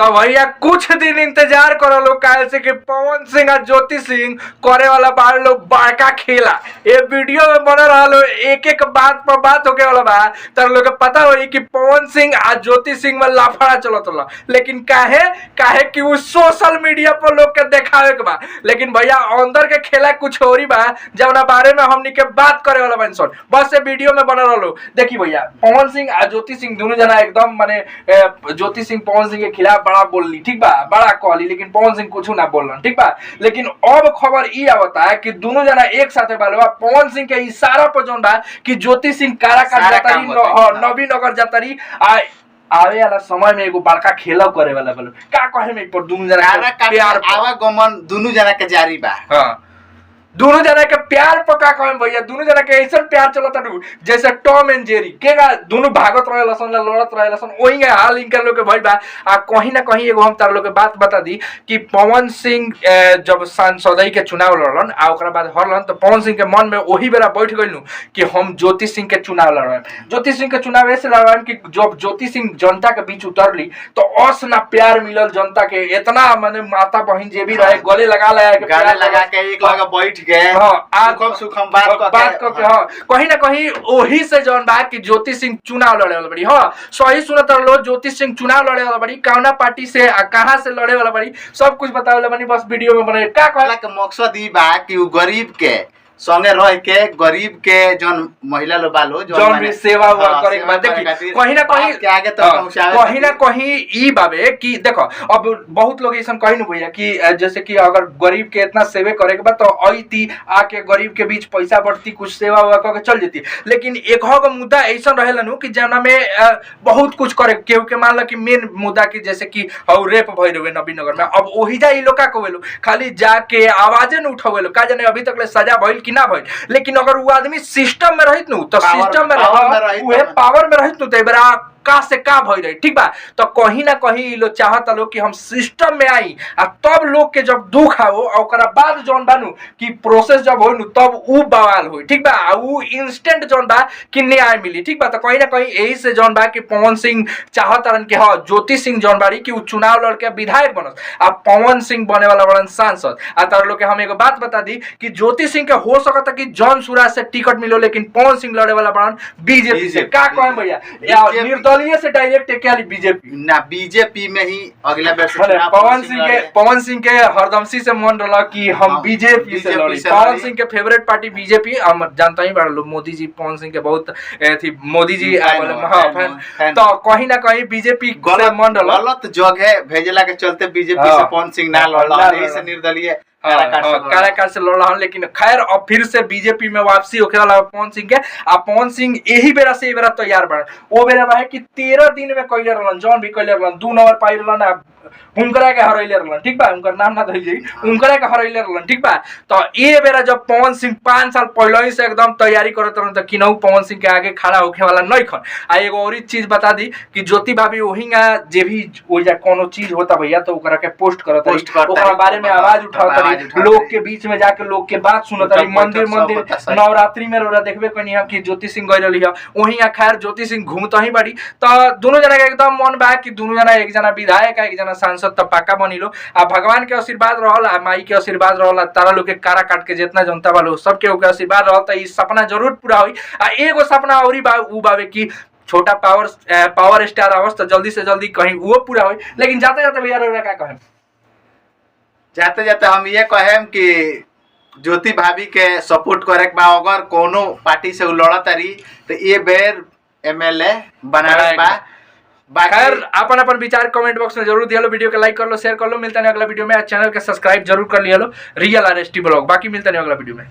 तो भैया कुछ दिन इंतजार करो लोग काहे से कि पवन सिंह और ज्योति सिंह करे वाला बार लोग बड़का खेला ये वीडियो में बना रहा लो एक एक बात पर बात होके वाला बा तर लोग के पता होई कि पवन सिंह और ज्योति सिंह में लाफड़ा चलत रहा लेकिन काहे काहे कि वो सोशल मीडिया पर लोग के देखावे के बा लेकिन भैया अंदर के खेला कुछ और ही बा जवना बारे में हमनी के बात करे वाला बन सन बस ये वीडियो में बना रहा देखी भैया पवन सिंह और ज्योति सिंह दोनों जना एकदम माने ज्योति सिंह पवन सिंह के खिलाफ बड़ा बोलली ठीक बा बड़ा कहली लेकिन पवन सिंह कुछ ना बोलन ठीक बा लेकिन अब खबर ई आवता है कि दोनों जना एक साथे बालवा पवन सिंह के इशारा पर जोन बा कि ज्योति सिंह काराकाट जातारी नवीनगर जातारी आवे वाला समय में एगो बड़का खेला करे वाला बोलो का कहे में पर दोनों जना प्यार आवागमन दोनों जना के जारी बा। हां दोनों जना के प्यार पका कहे भैया दोनों जना के ऐसा प्यार चलता जैसे टॉम एंड जेरी के दोनों भागत रहे लसन लड़त रहे लसन वही हाल इनके लोग के भइल बा आ कहीं ना कहीं एगो हम तार लोग के बात बता दी कि पवन सिंह जब सांसदई के चुनाव लड़लन आ ओकरा बाद हरलन तो पवन सिंह के मन में वही बेरा बैठ गइल कि हम ज्योति सिंह के चुनाव लड़ब ज्योति सिंह के चुनाव ऐसे लड़ब कि जब ज्योति सिंह जनता के बीच उतरली तो अस ना प्यार मिलल जनता के इतना माने माता बहन जे भी रहे गले लगा के एक लगा बैठ कहीं ना कहीं वही से जौन बा कि ज्योति सिंह चुनाव लड़े वाला बड़ी हाँ सही सुनत लो ज्योति सिंह चुनाव लड़े वाला बड़ी कौना पार्टी से कहाँ से लड़े वाला बड़ी सब कुछ बतावे वाला बनी बस वीडियो में बने का कहला के मकसद ई बा कि वो गरीब के संगे रह के गरीब के जौन महिला लोग बालो जौन भी सेवा हुआ करे के बाद देखी कहीं ना कहीं के आगे तक पहुंचावे कहीं ना कहीं ई बाबे कि देखो अब बहुत लोग ऐसा कहीं न भैया कि जैसे कि अगर गरीब के इतना सेवे करे के बाद तो आईती आके गरीब के बीच पैसा बढ़ती कुछ सेवा हुआ करके चल जाती लेकिन एक हो मुद्दा ऐसा रहेला नु कि जना में बहुत कुछ करे केहू के मान लो कि मेन मुद्दा की जैसे कि हौ रेप भइल रहे नवीनगर में अब ओही जा ई लोग का कहवेलो खाली जाके आवाजे न उठावेलो का जाने अभी तक ले सजा भइल ना भाई लेकिन अगर वो आदमी सिस्टम में रहित नु तो सिस्टम में पावर में रहित नु तो बड़ा का से का भई रही ठीक बा तो कहीं ना कहीं लोग चाहता लोग कि हम सिस्टम में आई आ तब लोग के जब दुख आओ और ओकरा बाद जौन बानू कि प्रोसेस जब हो तब उ बवाल हो ठीक बा उ इंस्टेंट जौन बा कि न्याय मिली ठीक बा तो कहीं ना कहीं यही से जौन बा कि पवन सिंह चाहतरन कि हां ज्योति सिंह जौन बाड़ी कि उ चुनाव लड़ के विधायक बनस आ पवन सिंह बने वाला बड़न सांसद आ तार लोग के हम एगो बात बता दी कि ज्योति सिंह के हो सकता कि जॉन सुराज से टिकट मिलो लेकिन पवन सिंह लड़े वाला बड़न बीजेपी से का कहें भैया निर्दलीय से डायरेक्ट क्या बीजेपी ना बीजेपी में ही अगला बार से पवन सिंह के हरदमसी से मन रहा कि हम बीजेपी से लड़ी पवन सिंह के फेवरेट पार्टी बीजेपी हम जानता ही बड़ा लोग मोदी जी पवन सिंह के बहुत थी मोदी जी तो कहीं ना कहीं बीजेपी गलत जगह भेजला के चलते बीजेपी से पवन सिंह ना लड़ा से निर्दलीय काराकाट से लड़ रहा लेकिन खैर अब फिर से बीजेपी में वापसी होके वाला पवन सिंह के आ पवन सिंह यही बेरा से बेरा तैयार बन वो बेरा रहे कि 13 दिन में कैले रहलन जौन भी कैले रहलन 2 नंबर पाई रहलन उनकरा के हरैले रहलन ठीक बा उनकर नाम ना धइ जाई उनकरा के हरैले रहलन ठीक बा तो ये बेरा जब पवन सिंह 5 साल पहले ही से एकदम तैयारी करत रहन त किनहु पवन सिंह के आगे खड़ा होके वाला नहीं खन आ एगो और चीज बता दी कि ज्योति भाभी ओहिंगा जे भी ओ जा कोनो चीज होता भैया तो ओकरा के पोस्ट करत ओकरा बारे में आवाज उठावत लोग के बीच में जाके लोग के बात सुनत रही मंदिर नवरात्रि में रोरा देखबे कनी हम कि ज्योति सिंह गइल रही वही खैर ज्योति सिंह घूमता ही बाड़ी तो दोनों जना के एकदम मन बा कि दोनों जना एक जना विधायक एक जना सांसद त पाका बनिलो आ भगवान के आशीर्वाद रहल आ माई के आशीर्वाद रहल तारा लोग के कारा काट के जितना जनता वालो सबके ओके आशीर्वाद रहल त ई सपना जरूर पूरा होई आ एगो सपना औरी बा उ बावे कि छोटा पावर स्टार आवस तो जल्दी से जल्दी कहीं वो पूरा होई लेकिन जाते जाते भैया रोरा का कहें जाते जाते हम ये कहें कि ज्योति भाभी के सपोर्ट करे बा अगर कोनो पार्टी से लड़तारी तो ये बेर एमएलए बनावे बा खैर अपन अपन विचार कमेंट बॉक्स में जरूर दिया लो वीडियो को लाइक कर लो शेयर कर लो मिलता है अगला वीडियो में चैनल के सब्सक्राइब जरूर कर लिया लो रियल आरएसटी ब्लॉग बाकी मिलता है अगला वीडियो में।